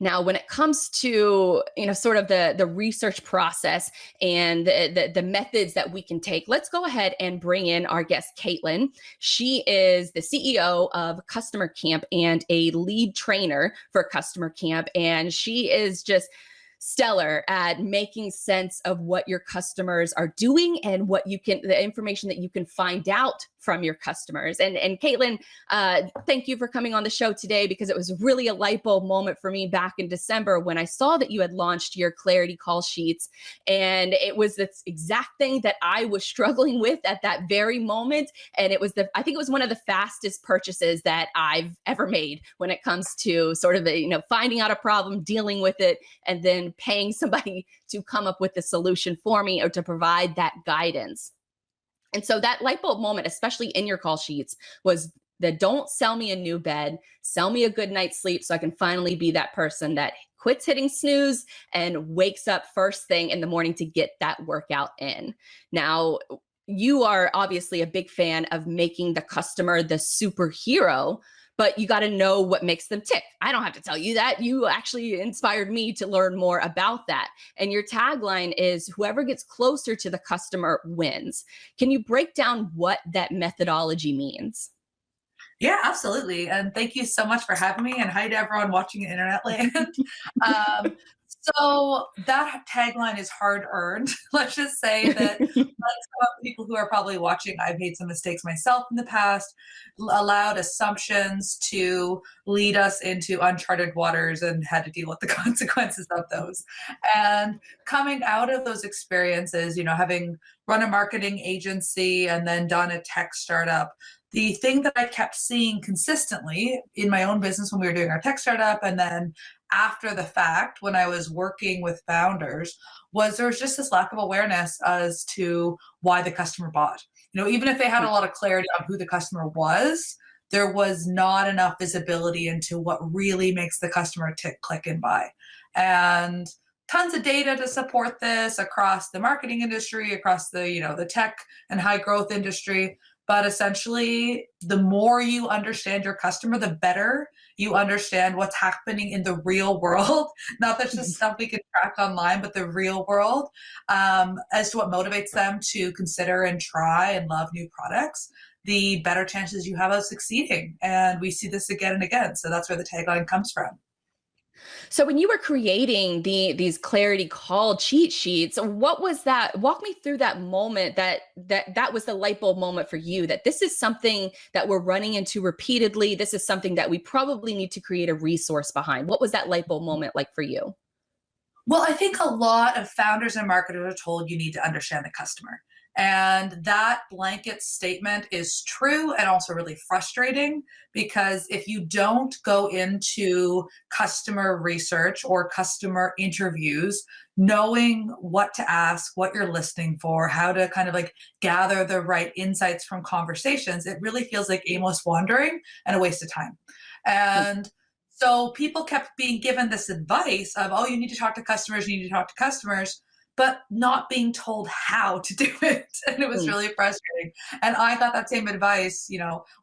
Now, when it comes to, sort of the research process and the methods that we can take, let's go ahead and bring in our guest, Katelyn. She is the CEO of Customer Camp and a lead trainer for Customer Camp. And she is just stellar at making sense of what your customers are doing and the information that you can find out from your customers. And Katelyn, thank you for coming on the show today, because it was really a light bulb moment for me back in December when I saw that you had launched your Clarity Call Sheets. And it was this exact thing that I was struggling with at that very moment. And I think it was one of the fastest purchases that I've ever made when it comes to sort of finding out a problem, dealing with it, and then paying somebody to come up with the solution for me or to provide that guidance. And so that light bulb moment, especially in your call sheets, was the don't sell me a new bed, sell me a good night's sleep so I can finally be that person that quits hitting snooze and wakes up first thing in the morning to get that workout in. Now, you are obviously a big fan of making the customer the superhero, but you got to know what makes them tick. I don't have to tell you that. You actually inspired me to learn more about that. And your tagline is whoever gets closer to the customer wins. Can you break down what that methodology means? Yeah, absolutely. And thank you so much for having me. And hi to everyone watching in Internet Land. So that tagline is hard earned. Let's just say that people who are probably watching, I've made some mistakes myself in the past, allowed assumptions to lead us into uncharted waters and had to deal with the consequences of those. And coming out of those experiences, having run a marketing agency and then done a tech startup, the thing that I kept seeing consistently in my own business when we were doing our tech startup, and then after the fact when I was working with founders, was there was just this lack of awareness as to why the customer bought. Even if they had a lot of clarity on who the customer was, there was not enough visibility into what really makes the customer tick, click, and buy. And tons of data to support this across the marketing industry, across the tech and high growth industry. But essentially, the more you understand your customer, the better you understand what's happening in the real world. Not that's just stuff we can track online, but the real world, as to what motivates them to consider and try and love new products, the better chances you have of succeeding. And we see this again and again. So that's where the tagline comes from. So when you were creating these Clarity Call cheat sheets, what was that? Walk me through that moment that was the light bulb moment for you, that this is something that we're running into repeatedly. This is something that we probably need to create a resource behind. What was that light bulb moment like for you? Well, I think a lot of founders and marketers are told you need to understand the customer. And that blanket statement is true and also really frustrating, because if you don't go into customer research or customer interviews, knowing what to ask, what you're listening for, how to kind of like gather the right insights from conversations, it really feels like aimless wandering and a waste of time. And so people kept being given this advice of, oh, you need to talk to customers, you need to talk to customers, but not being told how to do it. And it was really frustrating. And I got that same advice,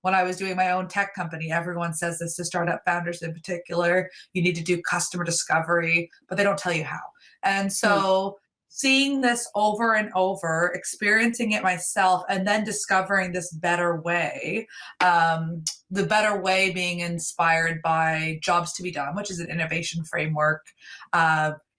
when I was doing my own tech company. Everyone says this to startup founders in particular. You need to do customer discovery, but they don't tell you how. And so seeing this over and over, experiencing it myself, and then discovering this better way, the better way being inspired by Jobs to be Done, which is an innovation framework.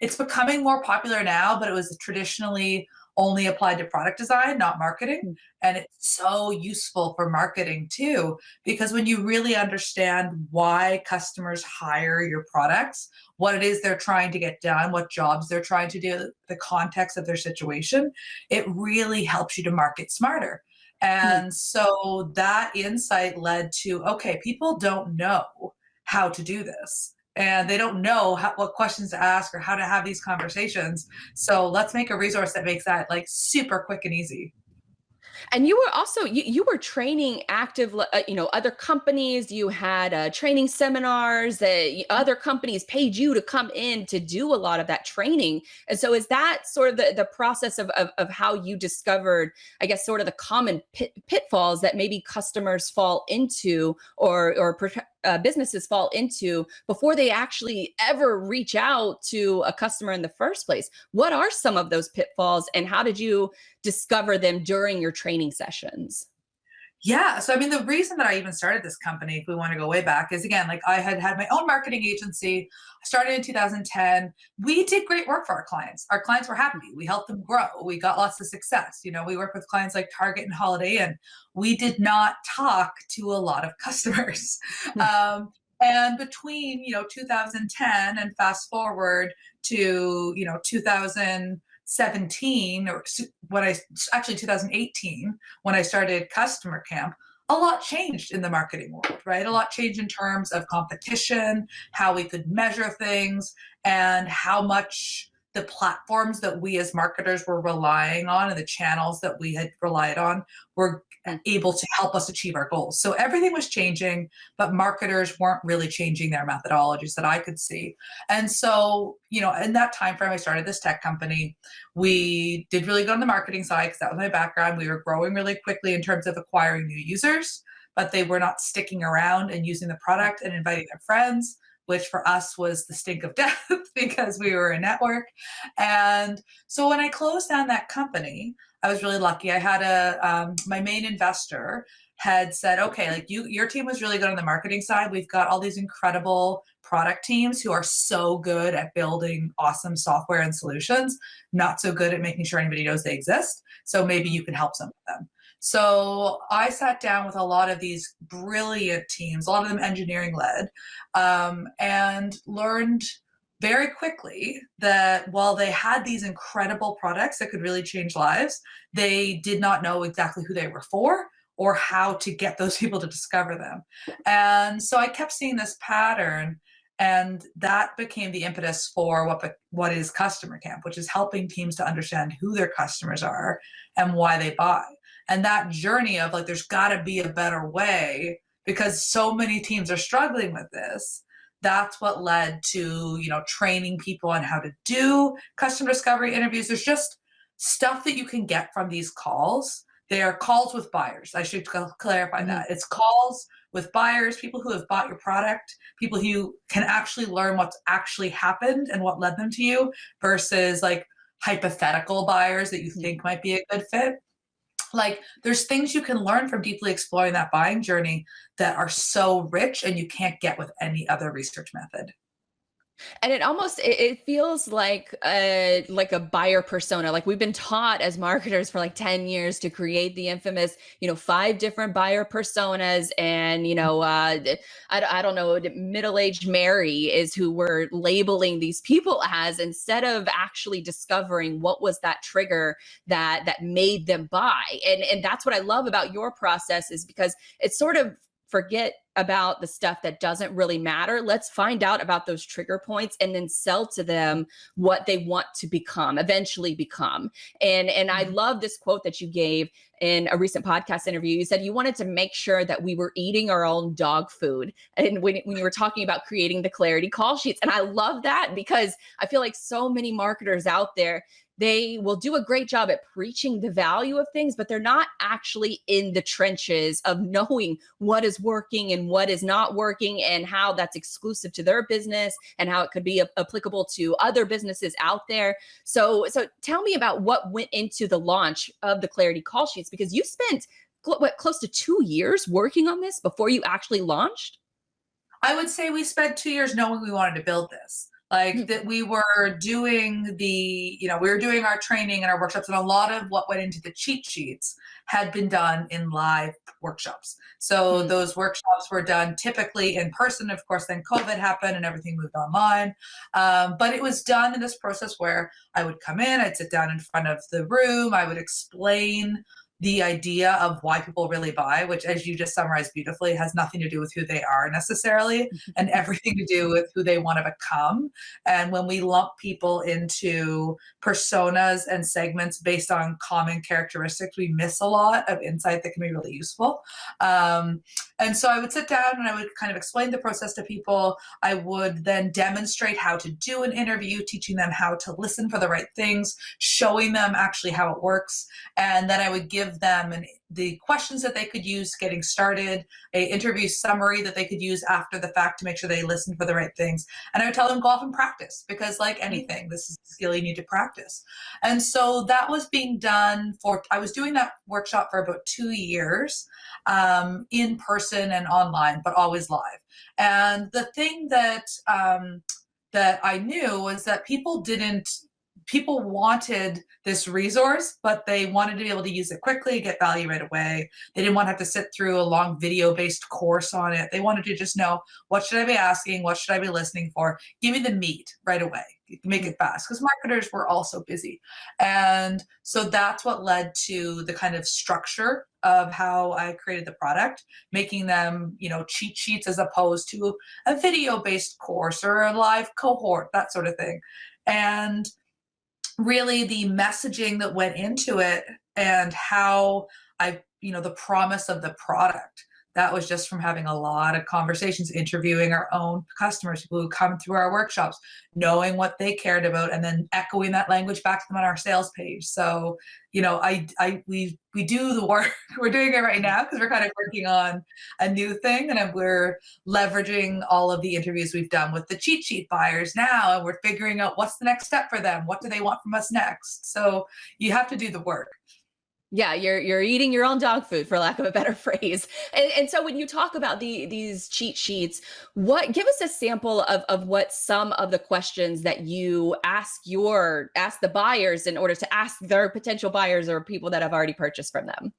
It's becoming more popular now, but it was traditionally only applied to product design, not marketing. And it's so useful for marketing too, because when you really understand why customers hire your products, what it is they're trying to get done, what jobs they're trying to do, the context of their situation, it really helps you to market smarter. And so that insight led to, okay, people don't know how to do this. And they don't know what questions to ask or how to have these conversations. So let's make a resource that makes that like super quick and easy. And you were also you were training other companies. You had training seminars that other companies paid you to come in to do a lot of that training. And so is that sort of the process of how you discovered, I guess, sort of the common pitfalls that maybe customers fall into, or businesses fall into before they actually ever reach out to a customer in the first place. What are some of those pitfalls, and how did you discover them during your training sessions? Yeah. So, I mean, the reason that I even started this company, if we want to go way back, is again, like I had had my own marketing agency. I started in 2010. We did great work for our clients. Our clients were happy. We helped them grow. We got lots of success. You know, we work with clients like Target and Holiday Inn. We did not talk to a lot of customers. And between, 2010 and fast forward to, 2017, or when I actually 2018, when I started Customer Camp, a lot changed in the marketing world, right? A lot changed in terms of competition, how we could measure things, and how much the platforms that we as marketers were relying on and the channels that we had relied on were able to help us achieve our goals. So everything was changing, but marketers weren't really changing their methodologies that I could see. And so, in that time frame, I started this tech company. We did really good on the marketing side because that was my background. We were growing really quickly in terms of acquiring new users, but they were not sticking around and using the product and inviting their friends, which for us was the stink of death because we were a network. And so when I closed down that company, I was really lucky. I had my main investor had said, okay, like your team was really good on the marketing side. We've got all these incredible product teams who are so good at building awesome software and solutions, not so good at making sure anybody knows they exist. So maybe you can help some of them. So I sat down with a lot of these brilliant teams, a lot of them engineering led, and learned very quickly that while they had these incredible products that could really change lives, they did not know exactly who they were for or how to get those people to discover them. And so I kept seeing this pattern, and that became the impetus for what is Customer Camp, which is helping teams to understand who their customers are and why they buy. And that journey of like, there's got to be a better way because so many teams are struggling with this. That's what led to, training people on how to do customer discovery interviews. There's just stuff that you can get from these calls. They are calls with buyers. I should clarify that. It's calls with buyers, people who have bought your product, people who can actually learn what's actually happened and what led them to you versus like hypothetical buyers that you think might be a good fit. Like there's things you can learn from deeply exploring that buying journey that are so rich and you can't get with any other research method. And it feels like a buyer persona. Like we've been taught as marketers for like 10 years to create the infamous, 5 different buyer personas. And, I don't know, middle-aged Mary is who we're labeling these people as, instead of actually discovering what was that trigger that made them buy. And that's what I love about your process, is because it's sort of forget about the stuff that doesn't really matter. Let's find out about those trigger points and then sell to them what they want to eventually become. And I love this quote that you gave in a recent podcast interview. You said you wanted to make sure that we were eating our own dog food. And when you were talking about creating the clarity call sheets, and I love that because I feel like so many marketers out there, they will do a great job at preaching the value of things, but they're not actually in the trenches of knowing what is working and what is not working and how that's exclusive to their business and how it could be applicable to other businesses out there. So tell me about what went into the launch of the Clarity Call Sheets, because you spent close to 2 years working on this before you actually launched? I would say we spent 2 years knowing we wanted to build this. Like that we were doing we were doing our training and our workshops, and a lot of what went into the cheat sheets had been done in live workshops. So those workshops were done typically in person. Of course, then COVID happened and everything moved online. But it was done in this process where I would come in, I'd sit down in front of the room, I would explain the idea of why people really buy, which, as you just summarized beautifully, has nothing to do with who they are necessarily and everything to do with who they want to become. And when we lump people into personas and segments based on common characteristics, we miss a lot of insight that can be really useful. And so I would sit down and I would kind of explain the process to people. I would then demonstrate how to do an interview, teaching them how to listen for the right things, showing them actually how it works. And then I would give give them the questions that they could use getting started, a interview summary that they could use after the fact to make sure they listen for the right things. And I would tell them, go off and practice, because like anything, this is a skill you need to practice. And so that was being done I was doing that workshop for about 2 years, in person and online, but always live. And the thing that I knew was that people wanted this resource, but they wanted to be able to use it quickly, get value right away. They didn't want to have to sit through a long video-based course on it. They wanted to just know, what should I be asking? What should I be listening for? Give me the meat right away. Make it fast, because marketers were also busy. And so that's what led to the kind of structure of how I created the product, making them, cheat sheets as opposed to a video-based course or a live cohort, that sort of thing. And really the messaging that went into it and how the promise of the product, that was just from having a lot of conversations, interviewing our own customers, people who come through our workshops, knowing what they cared about, and then echoing that language back to them on our sales page. So, we do the work. We're doing it right now because we're kind of working on a new thing, and we're leveraging all of the interviews we've done with the cheat sheet buyers now, and we're figuring out what's the next step for them. What do they want from us next? So you have to do the work. Yeah, you're eating your own dog food, for lack of a better phrase. And so when you talk about these cheat sheets, give us a sample of what some of the questions that you ask the buyers in order to ask their potential buyers or people that have already purchased from them.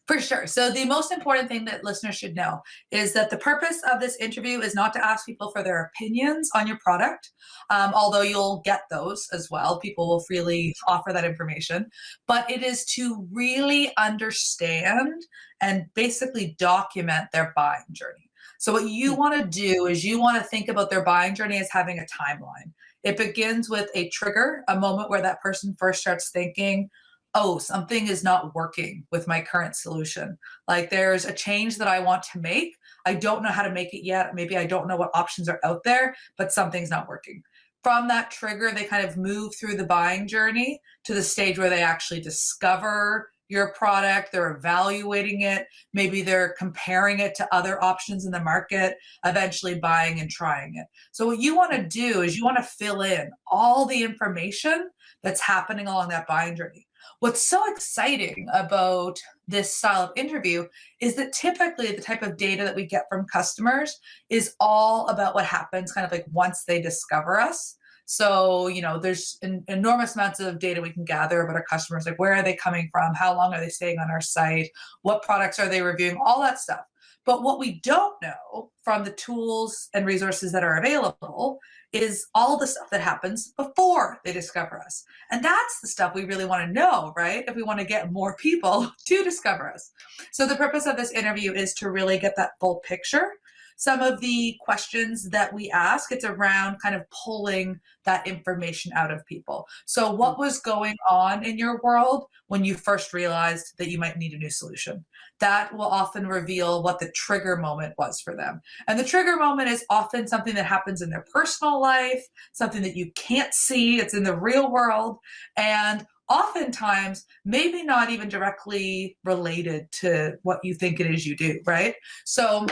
For sure. So the most important thing that listeners should know is that the purpose of this interview is not to ask people for their opinions on your product, although you'll get those as well. People will freely offer that information. But it is to really understand and basically document their buying journey. So what you want to do is you want to think about their buying journey as having a timeline. It begins with a trigger, a moment where that person first starts thinking, oh, something is not working with my current solution. Like, there's a change that I want to make. I don't know how to make it yet. Maybe I don't know what options are out there, but something's not working. From that trigger, they kind of move through the buying journey to the stage where they actually discover your product. They're evaluating it. Maybe they're comparing it to other options in the market, eventually buying and trying it. So what you want to do is you want to fill in all the information that's happening along that buying journey. What's so exciting about this style of interview is that typically the type of data that we get from customers is all about what happens kind of like once they discover us. So, there's enormous amounts of data we can gather about our customers, like where are they coming from? How long are they staying on our site? What products are they reviewing? All that stuff. But what we don't know from the tools and resources that are available is all the stuff that happens before they discover us. And that's the stuff we really want to know, right? If we want to get more people to discover us. So the purpose of this interview is to really get that full picture. Some of the questions that we ask, it's around kind of pulling that information out of people. So what was going on in your world when you first realized that you might need a new solution? That will often reveal what the trigger moment was for them. And the trigger moment is often something that happens in their personal life, something that you can't see, it's in the real world, and oftentimes maybe not even directly related to what you think it is you do, right? So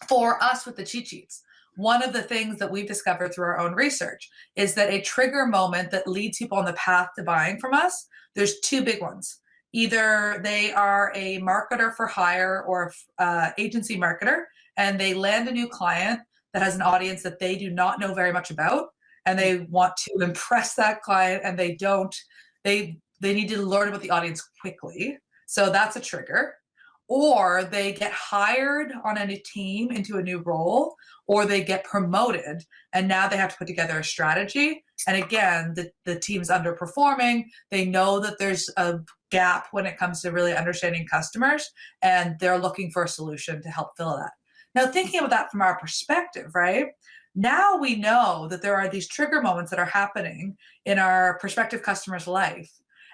for us with the cheat sheets, one of the things that we've discovered through our own research is that a trigger moment that leads people on the path to buying from us, there's two big ones. Either they are a marketer for hire or agency marketer, and they land a new client that has an audience that they do not know very much about, and they want to impress that client, and they need to learn about the audience quickly. So that's a trigger. Or they get hired on a new team into a new role, or they get promoted and now they have to put together a strategy. And again, the team's underperforming. They know that there's a gap when it comes to really understanding customers, and they're looking for a solution to help fill that. Now, thinking about that from our perspective, right? Now we know that there are these trigger moments that are happening in our prospective customer's life.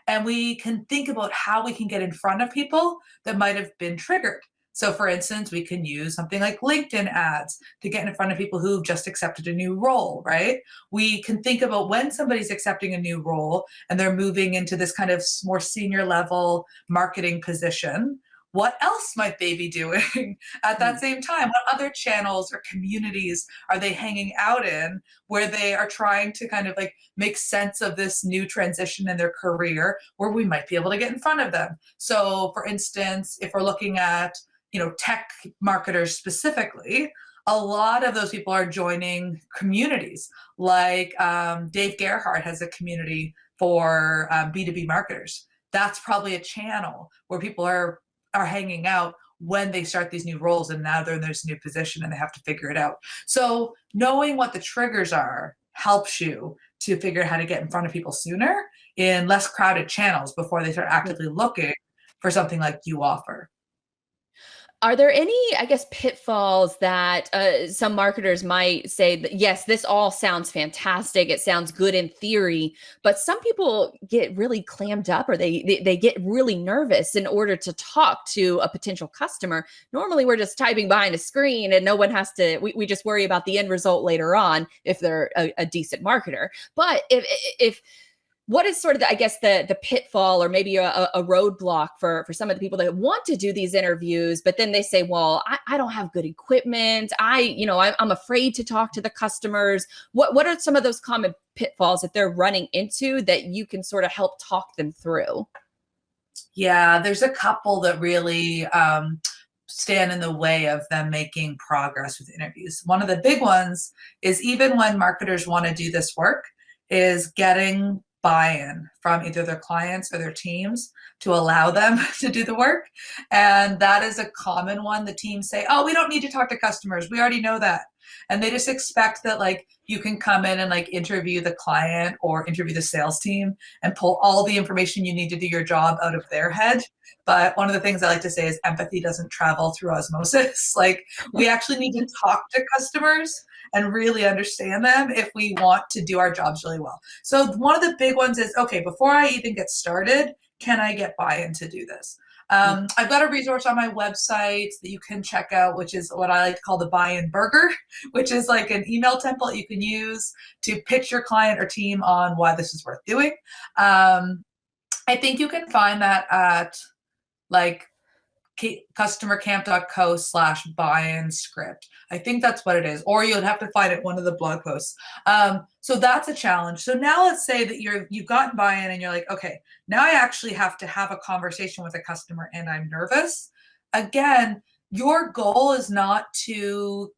And we can think about how we can get in front of people that might have been triggered. So for instance, we can use something like LinkedIn ads to get in front of people who've just accepted a new role, right? We can think about when somebody's accepting a new role and they're moving into this kind of more senior level marketing position. What else might they be doing at that same time? What other channels or communities are they hanging out in where they are trying to kind of like make sense of this new transition in their career where we might be able to get in front of them? So for instance, if we're looking at, tech marketers specifically, a lot of those people are joining communities like Dave Gerhardt has a community for B2B marketers. That's probably a channel where people are hanging out when they start these new roles and now they're in this new position and they have to figure it out. So knowing what the triggers are helps you to figure out how to get in front of people sooner in less crowded channels before they start actively looking for something like you offer. Are there any, I guess, pitfalls that some marketers might say that, yes, this all sounds fantastic. It sounds good in theory, but some people get really clammed up or they get really nervous in order to talk to a potential customer. Normally, we're just typing behind a screen and no one has to, we just worry about the end result later on if they're a decent marketer. But if what is sort of the, I guess the pitfall or maybe a roadblock for some of the people that want to do these interviews, but then they say, well, I don't have good equipment. I'm afraid to talk to the customers. What are some of those common pitfalls that they're running into that you can sort of help talk them through? Yeah, there's a couple that really stand in the way of them making progress with interviews. One of the big ones is even when marketers want to do this work is getting buy-in from either their clients or their teams to allow them to do the work. And that is a common one. The teams say, oh, we don't need to talk to customers. We already know that. And they just expect that like you can come in and like interview the client or interview the sales team and pull all the information you need to do your job out of their head. But one of the things I like to say is empathy doesn't travel through osmosis. Like we actually need to talk to customers and really understand them if we want to do our jobs really well. So one of the big ones is, okay, before I even get started, can I get buy-in to do this? I've got a resource on my website that you can check out, which is what I like to call the buy-in burger, which is like an email template you can use to pitch your client or team on why this is worth doing. I think you can find that at like customercamp.co/buy-in script. I think that's what it is, or you'll have to find it one of the blog posts. So that's a challenge. So now let's say that you've gotten buy-in and you're like, okay, now I actually have to have a conversation with a customer and I'm nervous. Again, your goal is not to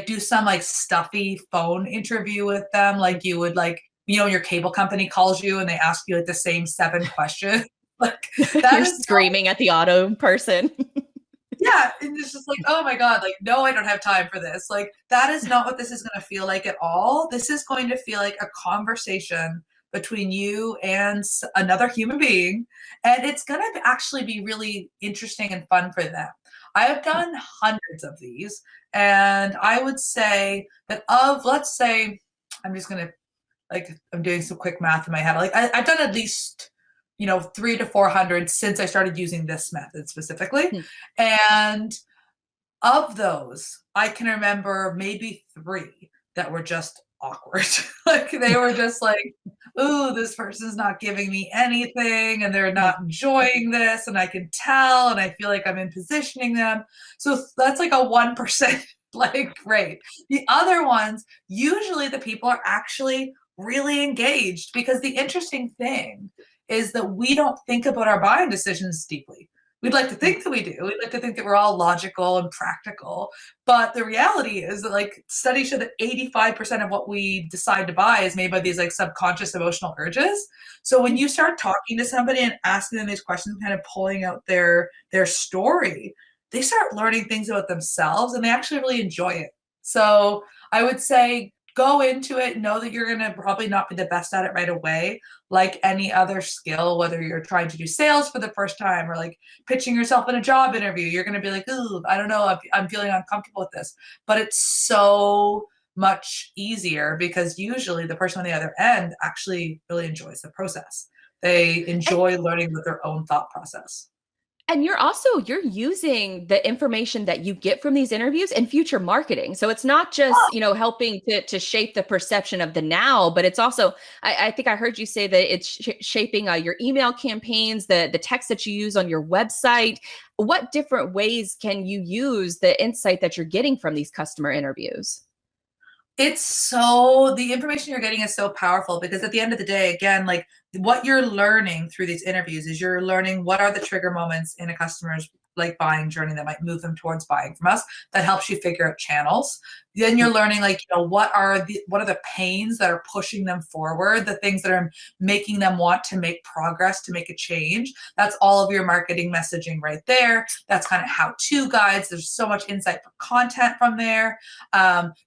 do some like stuffy phone interview with them like you would your cable company calls you and they ask you like the same 7 questions. Like that You're is screaming at the auto person. yeah, and it's just like, oh my God, like, no, I don't have time for this. Like, that is not what this is going to feel like at all. This is going to feel like a conversation between you and another human being. And it's going to actually be really interesting and fun for them. I have done hundreds of these. And I would say that let's say, I'm just going to, I'm doing some quick math in my head. Like, I've done at least 300 to 400 since I started using this method specifically. And of those, I can remember maybe 3 that were just awkward. Like they were just like, ooh, this person's not giving me anything and they're not enjoying this. And I can tell, and I feel like I'm impositioning them. So that's like a 1% rate. The other ones, usually the people are actually really engaged because the interesting thing is that we don't think about our buying decisions deeply. We'd like to think that we do. We'd like to think that we're all logical and practical. But the reality is that studies show that 85% of what we decide to buy is made by these subconscious emotional urges. So when you start talking to somebody and asking them these questions, kind of pulling out their story, they start learning things about themselves and they actually really enjoy it. So I would say go into it, know that you're going to probably not be the best at it right away. Like any other skill, whether you're trying to do sales for the first time or pitching yourself in a job interview, you're going to be like, ooh, I don't know, I'm feeling uncomfortable with this. But it's so much easier because usually the person on the other end actually really enjoys the process. They enjoy learning with their own thought process. And you're using the information that you get from these interviews in future marketing. So it's not just, helping to shape the perception of the now, but it's also, I think I heard you say that it's shaping your email campaigns, the text that you use on your website. What different ways can you use the insight that you're getting from these customer interviews? The information you're getting is so powerful because at the end of the day, again, like what you're learning through these interviews is you're learning what are the trigger moments in a customer's like buying journey that might move them towards buying from us. That helps you figure out channels. Then you're learning like, what are the pains that are pushing them forward, the things that are making them want to make progress, to make a change. That's all of your marketing messaging right there. That's kind of how-to guides. There's so much insight for content from there.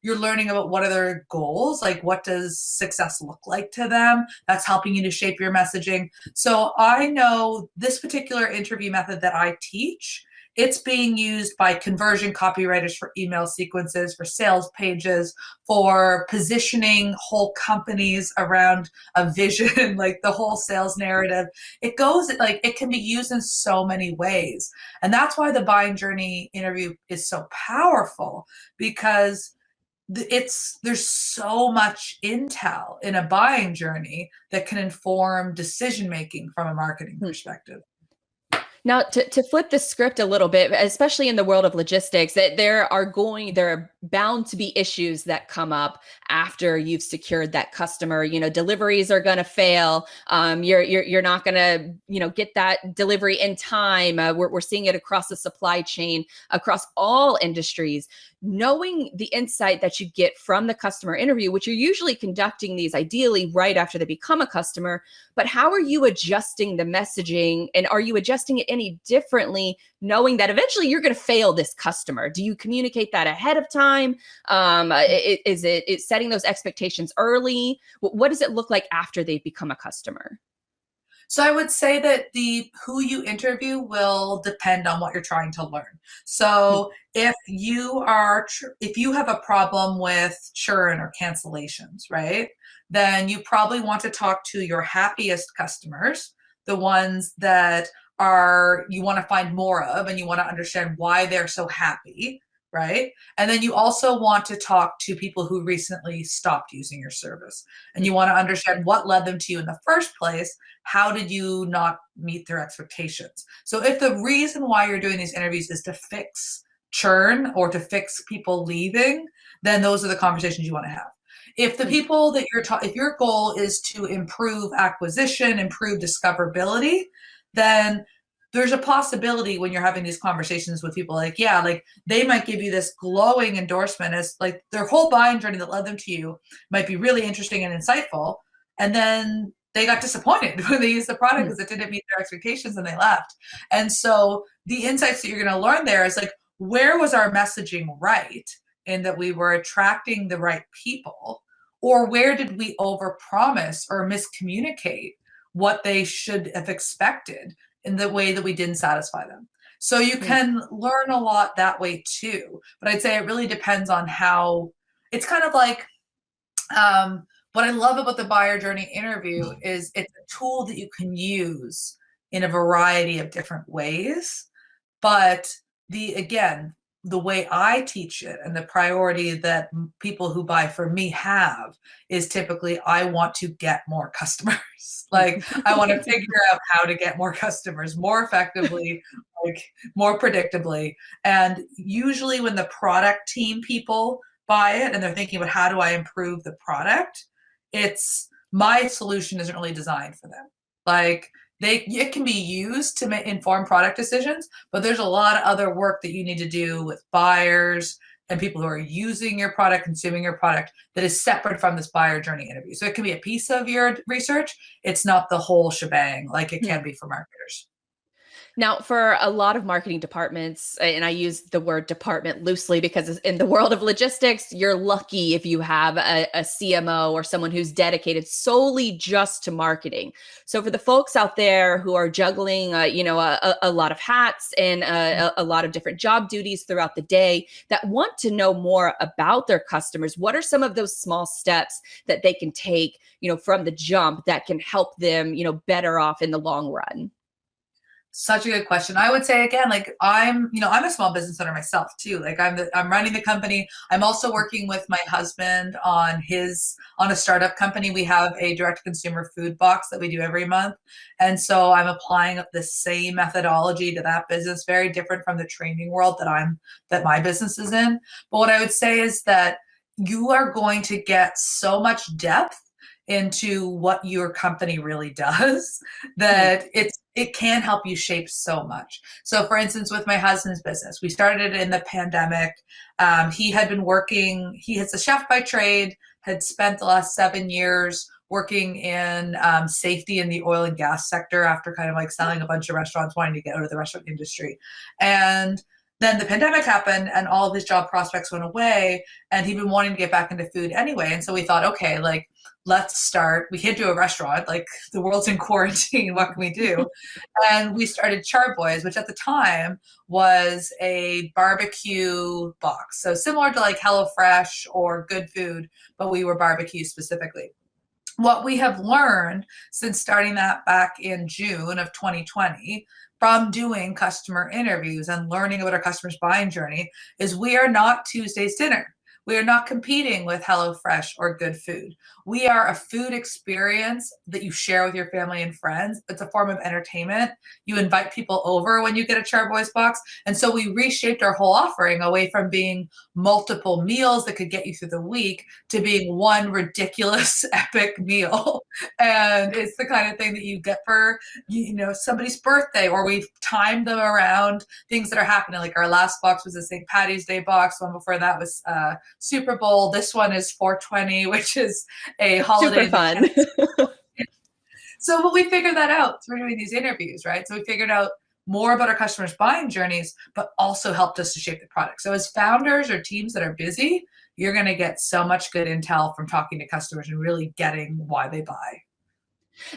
You're learning about what are their goals, like what does success look like to them. That's helping you to shape your messaging. So I know this particular interview method that I teach, it's being used by conversion copywriters for email sequences, for sales pages, for positioning whole companies around a vision, like the whole sales narrative. It can be used in so many ways. And that's why the buying journey interview is so powerful, because there's so much intel in a buying journey that can inform decision making from a marketing perspective. Now, to flip the script a little bit, especially in the world of logistics, that there are bound to be issues that come up after you've secured that customer. Deliveries are going to fail. You're not going to, get that delivery in time. We're seeing it across the supply chain, across all industries. Knowing the insight that you get from the customer interview, which you're usually conducting these ideally right after they become a customer, but how are you adjusting the messaging, and are you adjusting it any differently, knowing that eventually you're going to fail this customer? Do you communicate that ahead of time? Is it setting those expectations early? What does it look like after they've become a customer? So I would say that who you interview will depend on what you're trying to learn. So if you have a problem with churn or cancellations, right, then you probably want to talk to your happiest customers, the ones that you want to find more of, and you want to understand why they're so happy, right? And then you also want to talk to people who recently stopped using your service, and you want to understand what led them to you in the first place. How did you not meet their expectations? So if the reason why you're doing these interviews is to fix churn or to fix people leaving, then those are the conversations you want to have. If the people that if your goal is to improve acquisition, improve discoverability, then there's a possibility when you're having these conversations with people, like they might give you this glowing endorsement as like their whole buying journey that led them to you might be really interesting and insightful. And then they got disappointed when they used the product because it didn't meet their expectations and they left. And so the insights that you're going to learn there is like, where was our messaging right in that we were attracting the right people, or where did we overpromise or miscommunicate what they should have expected in the way that we didn't satisfy them? So you can learn a lot that way too. But I'd say it really depends on how. It's kind of like what I love about the buyer journey interview is it's a tool that you can use in a variety of different ways. But the way I teach it and the priority that people who buy from me have is typically, I want to get more customers. Like I want to figure out how to get more customers more effectively, like more predictably. And usually when the product team people buy it and they're thinking about how do I improve the product, it's my solution isn't really designed for them. Like it can be used to inform product decisions, but there's a lot of other work that you need to do with buyers and people who are using your product, consuming your product, that is separate from this buyer journey interview. So it can be a piece of your research. It's not the whole shebang like it can be for marketers. Now, for a lot of marketing departments, and I use the word department loosely because in the world of logistics, you're lucky if you have a CMO or someone who's dedicated solely just to marketing. So for the folks out there who are juggling, a lot of hats and a lot of different job duties throughout the day that want to know more about their customers, what are some of those small steps that they can take, from the jump that can help them, better off in the long run? Such a good question. I would say again, like I'm a small business owner myself too. Like I'm running the company. I'm also working with my husband on a startup company. We have a direct consumer food box that we do every month. And so I'm applying the same methodology to that business, very different from the training world that my business is in. But what I would say is that you are going to get so much depth into what your company really does that it can help you shape so much. So for instance, with my husband's business, we started in the pandemic. He had been working, he's a chef by trade, had spent the last 7 years working in safety in the oil and gas sector after kind of like selling a bunch of restaurants, wanting to get out of the restaurant industry. And then the pandemic happened and all of his job prospects went away, and he'd been wanting to get back into food anyway. And so we thought, okay, like, let's start. We can't do a restaurant, like the world's in quarantine. What can we do? And we started Charboys, which at the time was a barbecue box. So similar to like HelloFresh or Good Food, but we were barbecue specifically. What we have learned since starting that back in June of 2020 from doing customer interviews and learning about our customers' buying journey is we are not Tuesday's dinner. We are not competing with HelloFresh or Good Food. We are a food experience that you share with your family and friends. It's a form of entertainment. You invite people over when you get a Charboys box. And so we reshaped our whole offering away from being multiple meals that could get you through the week to being one ridiculous epic meal. And it's the kind of thing that you get for, somebody's birthday, or we've timed them around things that are happening. Like our last box was a St. Patty's Day box. One before that was Super Bowl. This one is 420, which is a holiday. Super fun. So but we figured that out through doing these interviews, right? So we figured out more about our customers' buying journeys, but also helped us to shape the product. So as founders or teams that are busy, you're going to get so much good intel from talking to customers and really getting why they buy.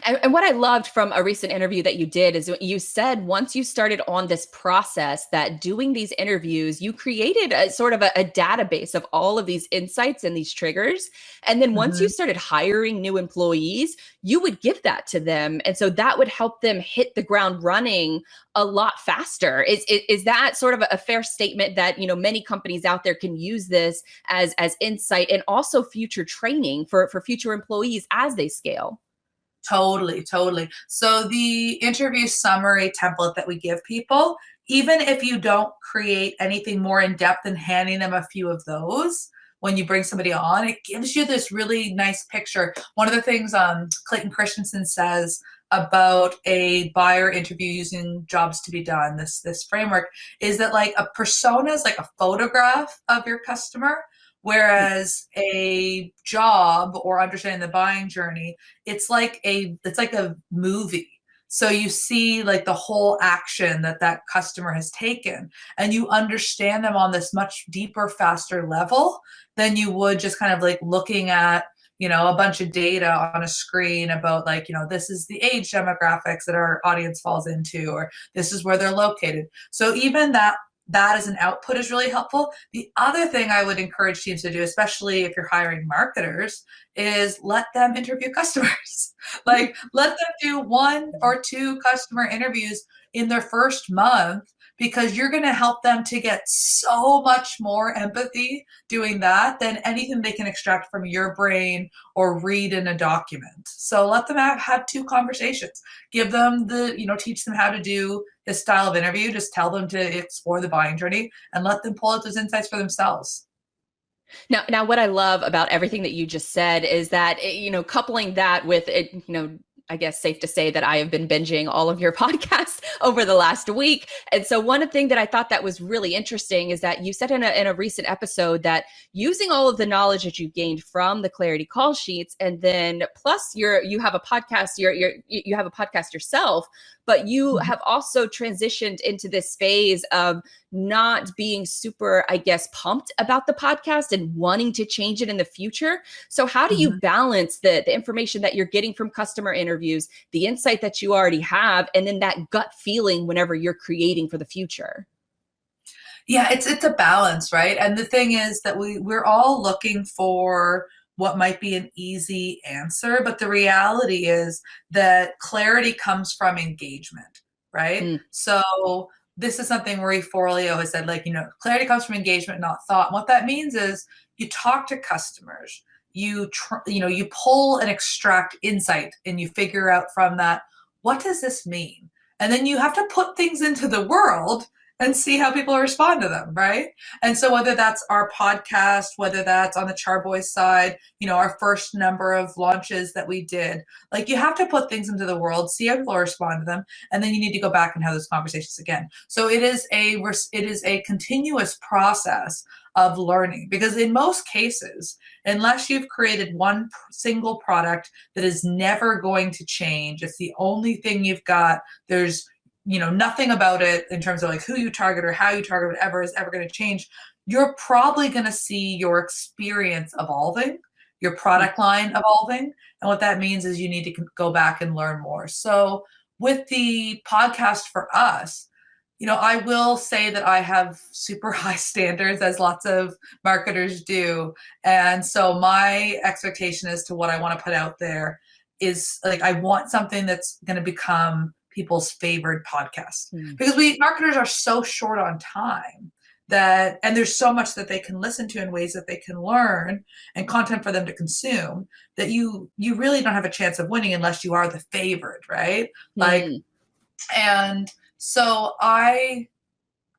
And what I loved from a recent interview that you did is you said once you started on this process that doing these interviews, you created a sort of a database of all of these insights and these triggers. And then once you started hiring new employees, you would give that to them. And so that would help them hit the ground running a lot faster. Is that sort of a fair statement that, many companies out there can use this as insight and also future training for future employees as they scale? Totally. So the interview summary template that we give people, even if you don't create anything more in depth than handing them a few of those, when you bring somebody on, it gives you this really nice picture. One of the things Clayton Christensen says about a buyer interview using jobs to be done, this framework, is that like a persona is like a photograph of your customer. Whereas a job or understanding the buying journey, it's like a movie. So you see like the whole action that customer has taken, and you understand them on this much deeper, faster level than you would just kind of like looking at, a bunch of data on a screen about like, this is the age demographics that our audience falls into, or this is where they're located. So even that as an output is really helpful. The other thing I would encourage teams to do, especially if you're hiring marketers, is let them interview customers. Like let them do 1 or 2 customer interviews in their first month, because you're going to help them to get so much more empathy doing that than anything they can extract from your brain or read in a document. So let them have 2 conversations. Give them teach them how to do this style of interview. Just tell them to explore the buying journey and let them pull out those insights for themselves. Now, what I love about everything that you just said is that, coupling that with it, I guess safe to say that I have been binging all of your podcasts over the last week. And so one thing that I thought that was really interesting is that you said in a recent episode that using all of the knowledge that you gained from the Clarity call sheets, and then plus you have a podcast, you have a podcast yourself, but you have also transitioned into this phase of not being super, I guess, pumped about the podcast and wanting to change it in the future. So how do you balance the information that you're getting from customer interviews, the insight that you already have, and then that gut feeling whenever you're creating for the future? Yeah, it's a balance, right? And the thing is that we're all looking for what might be an easy answer, but the reality is that clarity comes from engagement. right? Mm. So this is something Marie Forleo has said, like, clarity comes from engagement, not thought. And what that means is you talk to customers, you pull and extract insight, and you figure out from that, what does this mean? And then you have to put things into the world and see how people respond to them, right? And so whether that's our podcast, whether that's on the Charboy side, our first number of launches that we did, like, you have to put things into the world, see how people respond to them, and then you need to go back and have those conversations again. So it is a continuous process of learning, because in most cases, unless you've created one single product that is never going to change, it's the only thing you've got, there's nothing about it in terms of like who you target or how you target, whatever is ever going to change, you're probably going to see your experience evolving, your product line evolving. And what that means is you need to go back and learn more. So with the podcast for us, I will say that I have super high standards, as lots of marketers do. And so my expectation as to what I want to put out there is, like, I want something that's going to become people's favorite podcast, because we marketers are so short on time and there's so much that they can listen to in ways that they can learn and content for them to consume, that you really don't have a chance of winning unless you are the favorite, right? Like, and so I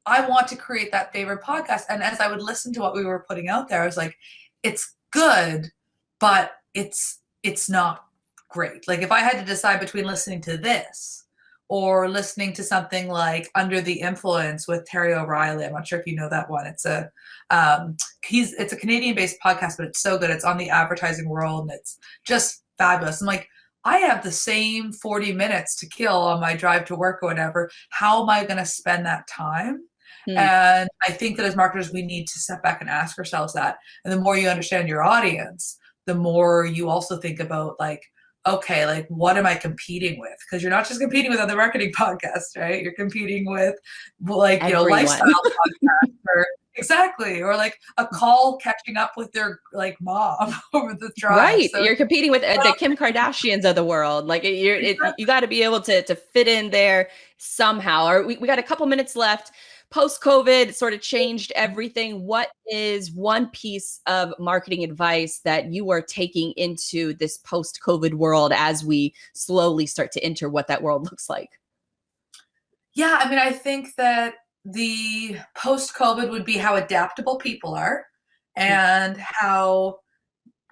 want to create that favorite podcast. And as I would listen to what we were putting out there, I was like, it's good, but it's not great. Like, if I had to decide between listening to this or listening to something like Under the Influence with Terry O'Reilly, I'm not sure if you know that one. It's a Canadian-based podcast, but it's so good. It's on the advertising world, and it's just fabulous. I'm like, I have the same 40 minutes to kill on my drive to work or whatever. How am I going to spend that time? And I think that as marketers, we need to step back and ask ourselves that. And the more you understand your audience, the more you also think about, like, okay, like, what am I competing with? Because you're not just competing with other marketing podcasts, right? You're competing with, like, lifestyle podcasts, or like a call catching up with their, like, mom over the drive. Right. So, you're competing with the Kim Kardashians of the world. Like, you got to be able to fit in there somehow. Or we got a couple minutes left. Post-COVID, it sort of changed everything. What is one piece of marketing advice that you are taking into this post-COVID world as we slowly start to enter what that world looks like? Yeah, I mean, I think that the post-COVID would be how adaptable people are, and how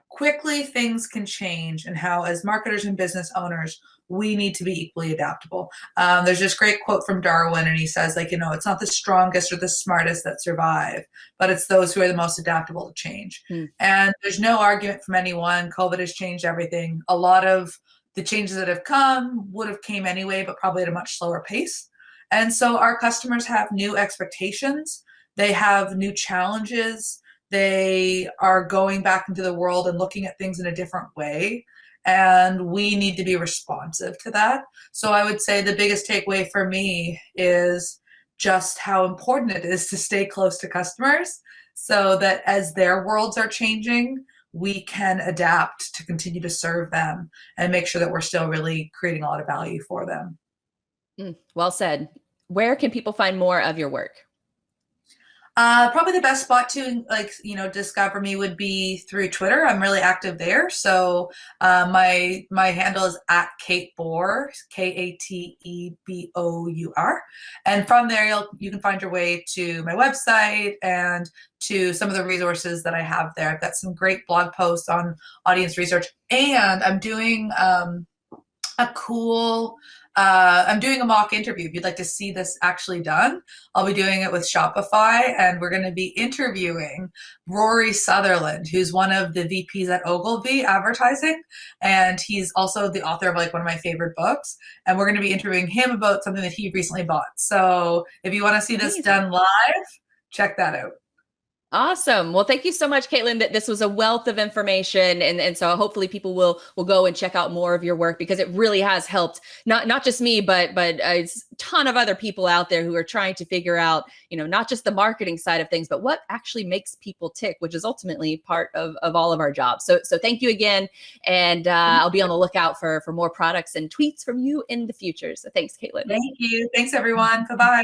quickly things can change, and how, as marketers and business owners, we need to be equally adaptable. There's this great quote from Darwin, and he says, like, it's not the strongest or the smartest that survive, but it's those who are the most adaptable to change. And there's no argument from anyone. COVID has changed everything. A lot of the changes that have come would have came anyway, but probably at a much slower pace. And so our customers have new expectations. They have new challenges. They are going back into the world and looking at things in a different way. And we need to be responsive to that. So I would say the biggest takeaway for me is just how important it is to stay close to customers, so that as their worlds are changing, we can adapt to continue to serve them and make sure that we're still really creating a lot of value for them. Well said. Where can people find more of your work? Probably the best spot to, like, discover me would be through Twitter. I'm really active there. So my handle is @KateBour, KateBour. And from there, you can find your way to my website and to some of the resources that I have there. I've got some great blog posts on audience research, and I'm doing I'm doing a mock interview. If you'd like to see this actually done, I'll be doing it with Shopify, and we're going to be interviewing Rory Sutherland, who's one of the VPs at Ogilvy Advertising, and he's also the author of, like, one of my favorite books. And we're going to be interviewing him about something that he recently bought. So if you want to see this done live, check that out. Awesome. Well, thank you so much, Katelyn. That this was a wealth of information, and so hopefully people will go and check out more of your work, because it really has helped not just me, but a ton of other people out there who are trying to figure out, not just the marketing side of things, but what actually makes people tick, which is ultimately part of all of our jobs. So thank you again, and I'll be on the lookout for more products and tweets from you in the future. So thanks, Katelyn. Thank you. Thanks, everyone. Bye-bye.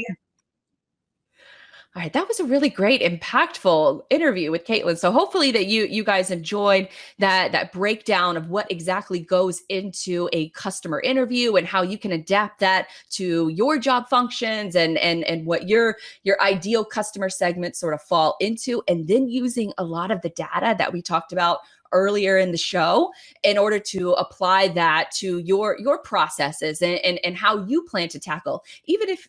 All right, that was a really great, impactful interview with Katelyn. So hopefully that you guys enjoyed that breakdown of what exactly goes into a customer interview and how you can adapt that to your job functions and what your ideal customer segments sort of fall into, and then using a lot of the data that we talked about earlier in the show in order to apply that to your processes and how you plan to tackle. Even if,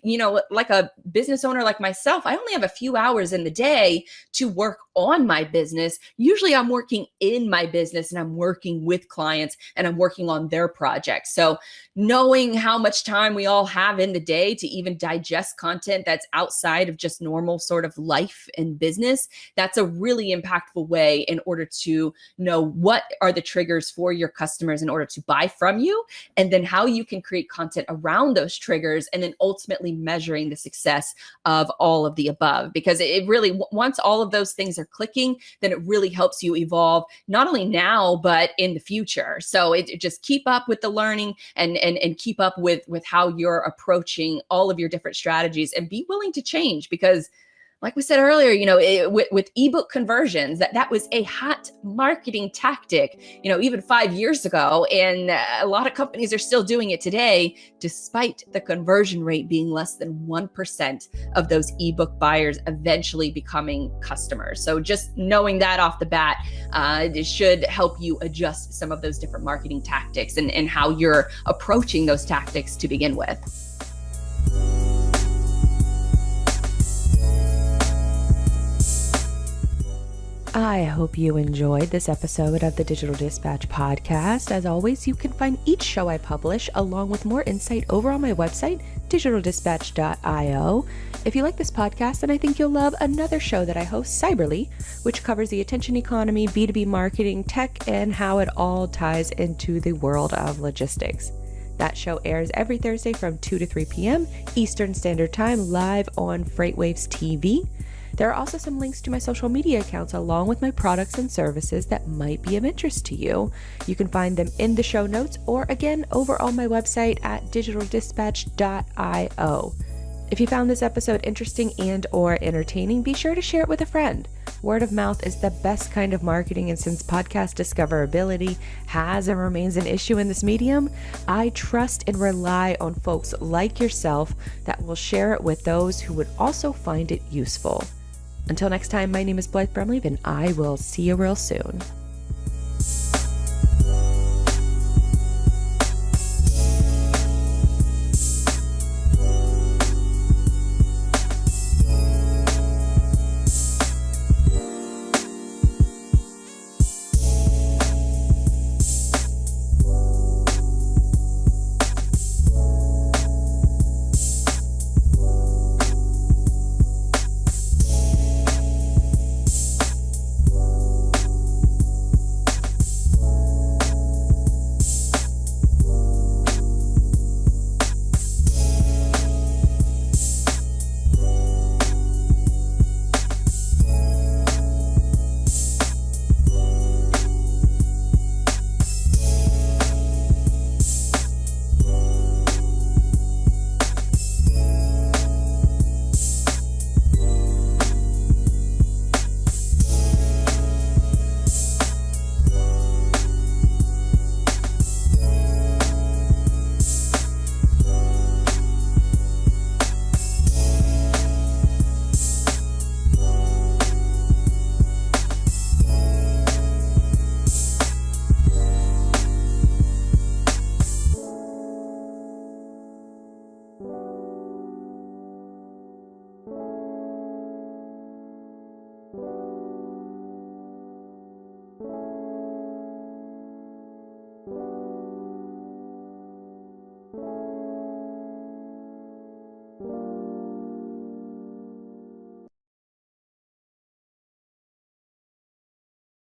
like a business owner like myself, I only have a few hours in the day to work on my business. Usually I'm working in my business and I'm working with clients and I'm working on their projects. So knowing how much time we all have in the day to even digest content that's outside of just normal sort of life and business, that's a really impactful way in order to know what are the triggers for your customers in order to buy from you, and then how you can create content around those triggers, and then ultimately measuring the success of all of the above. Because it really, once all of those things are clicking, then it really helps you evolve, not only now, but in the future. So it just keep up with the learning and keep up with how you're approaching all of your different strategies, and be willing to change, because like we said earlier, with ebook conversions, that was a hot marketing tactic, even 5 years ago. And a lot of companies are still doing it today, despite the conversion rate being less than 1% of those ebook buyers eventually becoming customers. So just knowing that off the bat, it should help you adjust some of those different marketing tactics and how you're approaching those tactics to begin with. I hope you enjoyed this episode of the Digital Dispatch podcast. As always, you can find each show I publish along with more insight over on my website, digitaldispatch.io. If you like this podcast, then I think you'll love another show that I host, Cyberly, which covers the attention economy, B2B marketing, tech, and how it all ties into the world of logistics. That show airs every Thursday from 2 to 3 p.m. Eastern Standard Time, live on FreightWaves TV. There are also some links to my social media accounts along with my products and services that might be of interest to you. You can find them in the show notes or again over on my website at digitaldispatch.io. If you found this episode interesting and or entertaining, be sure to share it with a friend. Word of mouth is the best kind of marketing, and since podcast discoverability has and remains an issue in this medium, I trust and rely on folks like yourself that will share it with those who would also find it useful. Until next time, my name is Blythe Brumleve, and I will see you real soon.